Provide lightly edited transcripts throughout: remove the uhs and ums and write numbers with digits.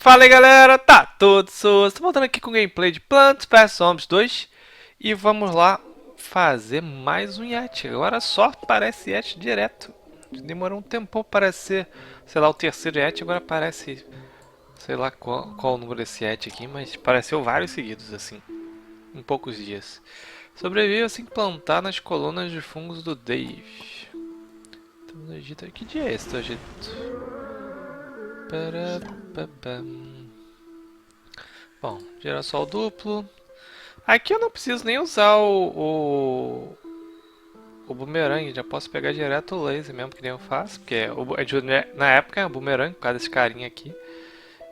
Fala aí galera, tá tudo sus. Tô voltando aqui com o gameplay de Plants vs Zombies 2 e vamos lá fazer mais um Yeti. Agora só parece Yeti direto. Demorou um tempão para ser, sei lá, o terceiro Yeti, agora parece, sei lá qual o número desse Yeti aqui, mas pareceu vários seguidos assim, em poucos dias. Sobreviva sem plantar nas colunas de fungos do Dave. Estamos no Egito. Que dia é esse do Egito? Parapapam. Bom, girassol duplo. Aqui eu não preciso nem usar o boomerang, já posso pegar direto o laser mesmo, que nem eu faço, porque na época é o boomerang, por causa desse carinha aqui.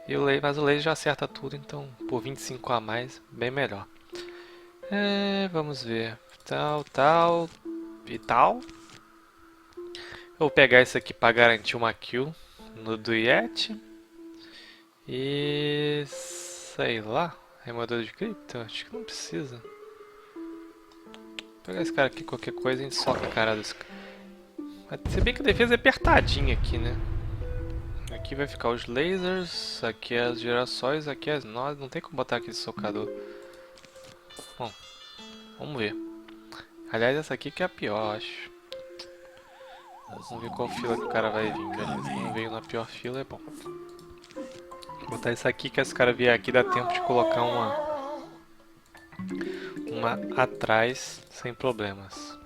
E mas o laser já acerta tudo, então por 25 a mais, bem melhor. Vamos ver. Tal e tal. Eu vou pegar isso aqui para garantir uma kill no do Yeti. E sei lá, removedor de cripto? Acho que não precisa. Vou pegar esse cara aqui, qualquer coisa, a gente soca a cara desse cara. Se bem que a defesa é apertadinha aqui, né? Aqui vai ficar os lasers, aqui as girassóis, aqui as nós. Não tem como botar aqui esse socador. Bom, vamos ver. Aliás, essa aqui que é a pior, acho. Vamos ver qual fila que o cara vai vir. Beleza, não veio na pior fila, é bom. Vou botar isso aqui, que se o cara vier aqui dá tempo de colocar uma atrás sem problemas.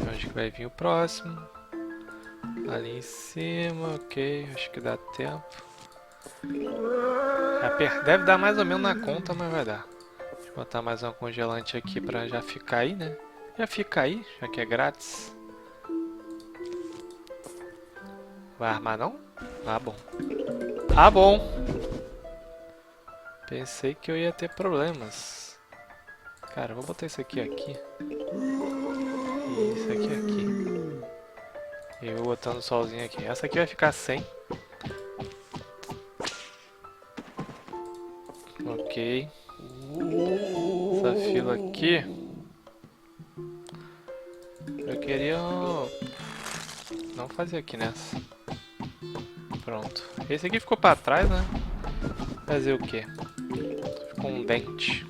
Onde que vai vir o próximo? Ali em cima, ok, acho que dá tempo. Deve dar mais ou menos na conta, mas vai dar. Deixa eu botar mais um congelante aqui pra já ficar aí, né? Já fica aí, já que é grátis. Vai armar não? Ah, bom. Ah, bom! Pensei que eu ia ter problemas. Cara, vou botar isso aqui aqui. E isso aqui aqui. E eu vou botando o solzinho aqui. Essa aqui vai ficar sem. Ok. Essa fila aqui. Eu queria não fazer aqui nessa. Pronto. Esse aqui ficou pra trás, né? Fazer o que? Ficou um dente.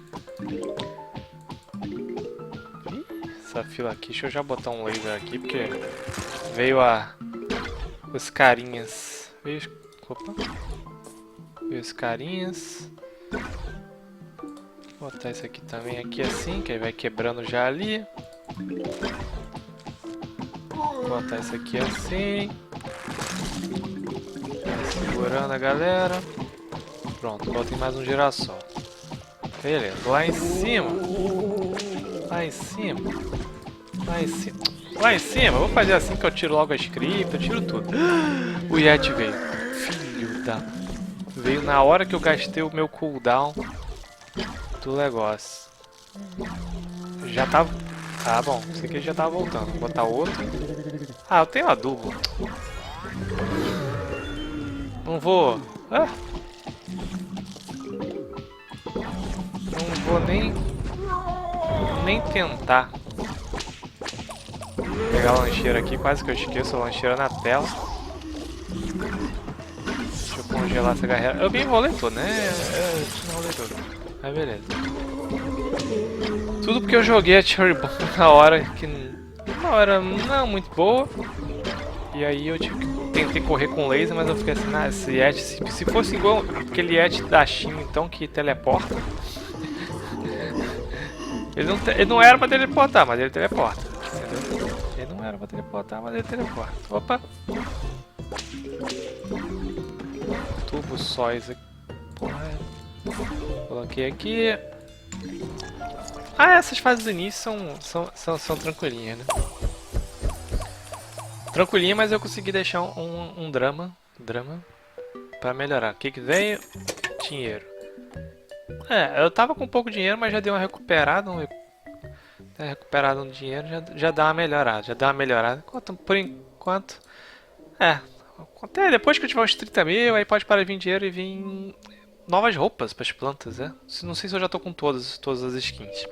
Ih, essa fila aqui. Deixa eu já botar um laser aqui, porque veio os carinhas. Opa. Veio os carinhas. Vou botar isso aqui também aqui assim, que aí vai quebrando já ali. Vou botar isso aqui assim. Segurando a galera. Pronto, botei mais um girassol. Beleza, lá em cima. Lá em cima. Lá em cima. Lá em cima, eu vou fazer assim que eu tiro logo a script, eu tiro tudo. O Yeti veio. Filho da... Veio na hora que eu gastei o meu cooldown do negócio. Já tava... Ah, bom, esse aqui já tava voltando. Vou botar outro. Ah, eu tenho adubo. Não vou... Ah. Não vou nem tentar. Vou pegar a lancheira aqui, quase que eu esqueço a lancheira na tela. Deixa eu congelar essa galera. Eu me enrolei todo, né? Eu me enrolei todo. Mas beleza. Tudo porque eu joguei a Cherry Bomb na hora que não era não muito boa. E aí eu tentei correr com laser, mas eu fiquei assim, ah, esse Yeti, se fosse igual aquele Yeti da China, então, que teleporta. Ele não era pra teleportar, mas ele teleporta. Entendeu? Ele não era pra teleportar, mas ele teleporta. Opa! Tubo sóis aqui. Porra. Coloquei aqui. Ah, essas fases do início são tranquilinhas, né? Tranquilinha, mas eu consegui deixar um drama pra melhorar. O que que veio? Dinheiro. Eu tava com pouco dinheiro, mas já dei uma recuperada. Recuperado um dinheiro, já dá uma melhorada. Já dá uma melhorada. Por enquanto. Até depois que eu tiver uns 30 mil, aí pode parar de vir dinheiro e vir novas roupas para as plantas, né? Não sei se eu já tô com todas as skins.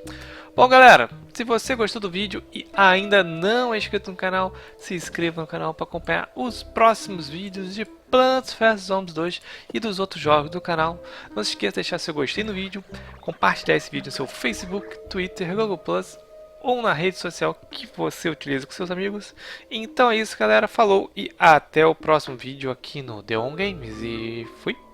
Bom, galera, se você gostou do vídeo e ainda não é inscrito no canal, se inscreva no canal para acompanhar os próximos vídeos de Plants vs Zombies 2 e dos outros jogos do canal. Não se esqueça de deixar seu gostei no vídeo, compartilhar esse vídeo no seu Facebook, Twitter, Google Plus ou na rede social que você utiliza com seus amigos. Então é isso, galera. Falou e até o próximo vídeo aqui no The On Games. E fui!